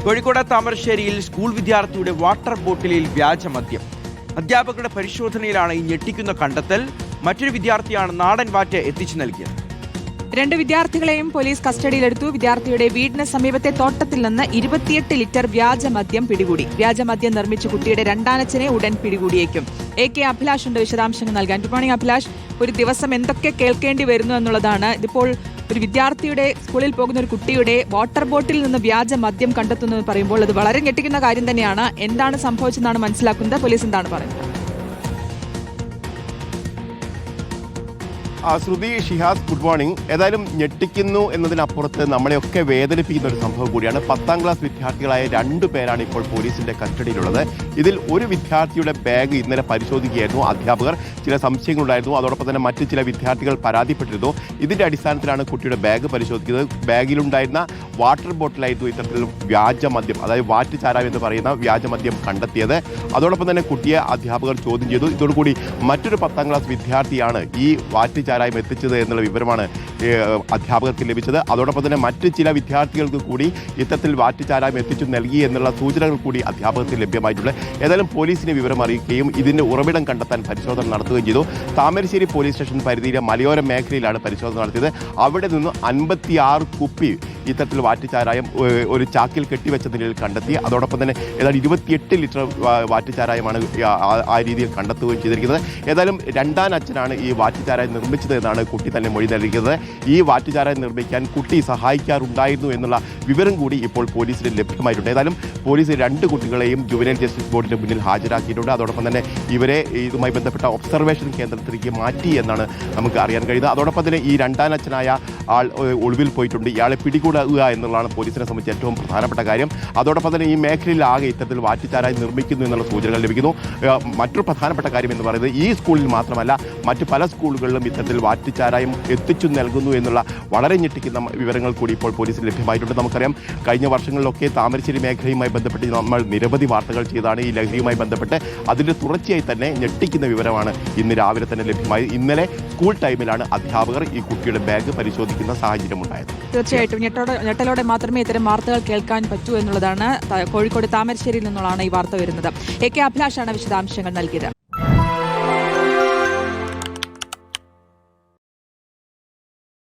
കോഴിക്കോട് താമരശ്ശേരിയിൽ സ്കൂൾ വിദ്യാർത്ഥിയുടെ വാട്ടർ ബോട്ടിലിൽ വ്യാജമദ്യം. അധ്യാപകരുടെ പരിശോധനയിലാണ് ഈ ഞെട്ടിക്കുന്ന കണ്ടെത്തൽ. മറ്റൊരു വിദ്യാർത്ഥിയാണ് നാടൻ വാറ്റ് എത്തിച്ചു നൽകിയത്. 2 വിദ്യാർത്ഥികളെയും പോലീസ് കസ്റ്റഡിയിലെടുത്തു. വിദ്യാർത്ഥിയുടെ വീടിന് സമീപത്തെ തോട്ടത്തിൽ നിന്ന് 28 ലിറ്റർ വ്യാജമദ്യം പിടികൂടി. വ്യാജമദ്യം നിർമ്മിച്ച കുട്ടിയുടെ രണ്ടാനച്ഛനെ ഉടൻ പിടികൂടിയേക്കും. AK അഭിലാഷ് ഉണ്ട് വിശദാംശങ്ങൾ നൽകാൻ. Good morning Abhilash. ഒരു ദിവസം എന്തൊക്കെ കേൾക്കേണ്ടി വരുന്നു എന്നുള്ളതാണ്. ഇതിപ്പോൾ ഒരു വിദ്യാർത്ഥിയുടെ സ്കൂളിൽ പോകുന്ന ഒരു കുട്ടിയുടെ വാട്ടർ ബോട്ടിൽ നിന്ന് വ്യാജമദ്യം കണ്ടെത്തുന്നു എന്ന് പറയുമ്പോൾ അത് വളരെ ഞെട്ടിക്കുന്ന കാര്യം തന്നെയാണ്. എന്താണ് സംഭവിച്ചതെന്നാണ് മനസ്സിലാക്കുന്നത്. പോലീസ് എന്താണ് പറയുന്നത്? ശ്രുതി, ഷിഹാസ്, ഗുഡ് മോർണിംഗ്. ഏതായാലും ഞെട്ടിക്കുന്നു എന്നതിനപ്പുറത്ത് നമ്മളെയൊക്കെ വേദനിപ്പിക്കുന്ന ഒരു സംഭവം കൂടിയാണ്. 10ാം ക്ലാസ് വിദ്യാർത്ഥികളായ 2 പേരാണ് ഇപ്പോൾ പോലീസിന്റെ കസ്റ്റഡിയിലുള്ളത്. ഇതിൽ ഒരു വിദ്യാർത്ഥിയുടെ ബാഗ് ഇന്നലെ പരിശോധിക്കുകയായിരുന്നു അധ്യാപകർ. ചില സംശയങ്ങളുണ്ടായിരുന്നു. അതോടൊപ്പം തന്നെ മറ്റ് ചില വിദ്യാർത്ഥികൾ പരാതിപ്പെട്ടിരുന്നു. ഇതിന്റെ അടിസ്ഥാനത്തിലാണ് കുട്ടിയുടെ ബാഗ് പരിശോധിക്കുന്നത്. ബാഗിലുണ്ടായിരുന്ന വാട്ടർ ബോട്ടിലായിരുന്നു ഇത്തരത്തിൽ വ്യാജമദ്യം, അതായത് വാറ്റ് ചാരായം എന്ന് പറയുന്ന വ്യാജമദ്യം കണ്ടെത്തിയത്. അതോടൊപ്പം തന്നെ കുട്ടിയെ അധ്യാപകർ ചോദ്യം ചെയ്തു. ഇതോടുകൂടി മറ്റൊരു 10ാം ക്ലാസ് വിദ്യാർത്ഥിയാണ് ഈ വാറ്റ് ചാരായം എത്തിച്ചത് എന്നുള്ള വിവരമാണ് അധ്യാപകർക്ക് ലഭിച്ചത്. അതോടൊപ്പം തന്നെ മറ്റ് ചില വിദ്യാർത്ഥികൾക്ക് കൂടി ഇത്തരത്തിൽ വാറ്റ് ചാരായം എത്തിച്ചു നൽകി എന്നുള്ള സൂചനകൾ കൂടി അധ്യാപകർക്ക് ലഭ്യമായിട്ടുണ്ട്. ഏതായാലും പോലീസിനെ വിവരം അറിയിക്കുകയും ഇതിന്റെ ഉറവിടം കണ്ടെത്താൻ പരിശോധന നടത്തുകയും ചെയ്തു. താമരശ്ശേരി പോലീസ് സ്റ്റേഷൻ പരിധിയിലെ മലയോര മേഖലയിലാണ് പരിശോധന നടത്തിയത്. അവിടെ നിന്ന് 56 കുപ്പി ഇത്തരത്തിൽ വാറ്റ് ചാരായം ഒരു ചാക്കിൽ കെട്ടിവെച്ച നിലയിൽ കണ്ടെത്തി. അതോടൊപ്പം തന്നെ ഏതാണ്ട് 28 ലിറ്റർ വാറ്റ് ചാരായമാണ് ആ രീതിയിൽ കണ്ടെത്തുകയും ചെയ്തിരിക്കുന്നത്. ഏതായാലും രണ്ടാനച്ഛനാണ് ഈ വാറ്റ് ചാരായം നിർമ്മിച്ചത് എന്നാണ് കുട്ടി തന്നെ മൊഴി നൽകിയത്. ഈ വാറ്റ് ചാരായം നിർമ്മിക്കാൻ കുട്ടി സഹായിക്കാറുണ്ടായിരുന്നു എന്നുള്ള വിവരം കൂടി ഇപ്പോൾ പോലീസിന് ലഭ്യമായിട്ടുണ്ട്. ഏതായാലും പോലീസ് 2 കുട്ടികളെയും ജുവനൈൽ ജസ്റ്റിസ് ബോർഡിന് മുന്നിൽ ഹാജരാക്കിയിട്ടുണ്ട്. അതോടൊപ്പം തന്നെ ഇവരെ ഇതുമായി ബന്ധപ്പെട്ട ഒബ്സർവേഷൻ കേന്ദ്രത്തിലേക്ക് മാറ്റി എന്നാണ് നമുക്ക് അറിയാൻ കഴിയുന്നത്. അതോടൊപ്പം തന്നെ ഈ രണ്ടാനച്ഛനായ ആൾ ഒളിവിൽ പോയിട്ടുണ്ട്. ഇയാളെ പിടികൂടുക എന്നുള്ളതാണ് പോലീസിനെ സംബന്ധിച്ച് ഏറ്റവും പ്രധാനപ്പെട്ട കാര്യം. അതോടൊപ്പം തന്നെ ഈ മേഖലയിൽ ആകെ ഇത്തരത്തിൽ വാറ്റുചാരായി നിർമ്മിക്കുന്നു എന്നുള്ള സൂചനകൾ ലഭിക്കുന്നു. മറ്റൊരു പ്രധാനപ്പെട്ട കാര്യം എന്ന് പറയുന്നത് ഈ സ്കൂളിൽ മാത്രമല്ല മറ്റ് പല സ്കൂളുകളിലും ഇത്തരത്തിൽ വാറ്റുചാരായം എത്തിച്ചു നൽകുന്നു എന്നുള്ള വളരെ ഞെട്ടിക്കുന്ന വിവരങ്ങൾ കൂടി ഇപ്പോൾ പോലീസിന് ലഭ്യമായിട്ടുണ്ട്. നമുക്കറിയാം, കഴിഞ്ഞ വർഷങ്ങളിലൊക്കെ താമരശ്ശേരി മേഖലയുമായി ബന്ധപ്പെട്ട് നമ്മൾ നിരവധി വാർത്തകൾ ചെയ്താണ് ഈ ലഹരിയുമായി ബന്ധപ്പെട്ട്. അതിൻ്റെ തുടർച്ചയായി തന്നെ ഞെട്ടിക്കുന്ന വിവരമാണ് ഇന്ന് രാവിലെ തന്നെ ലഭ്യമായത്. ഇന്നലെ സ്കൂൾ ടൈമിലാണ് അധ്യാപകർ ഈ കുട്ടിയുടെ ബാഗ് പരിശോധിക്കുന്ന സാഹചര്യം ഉണ്ടായത്. തീർച്ചയായിട്ടും ഞെട്ടലോടെ മാത്രമേ ഇത്തരം വാർത്തകൾ കേൾക്കാൻ പറ്റൂ എന്നുള്ളതാണ്. കോഴിക്കോട് താമരശ്ശേരിയിൽ നിന്നുള്ളതാണ് ഈ വാർത്ത വരുന്നത്. AK അഭിലാഷാണ് വിശദാംശങ്ങൾ നൽകിയത്.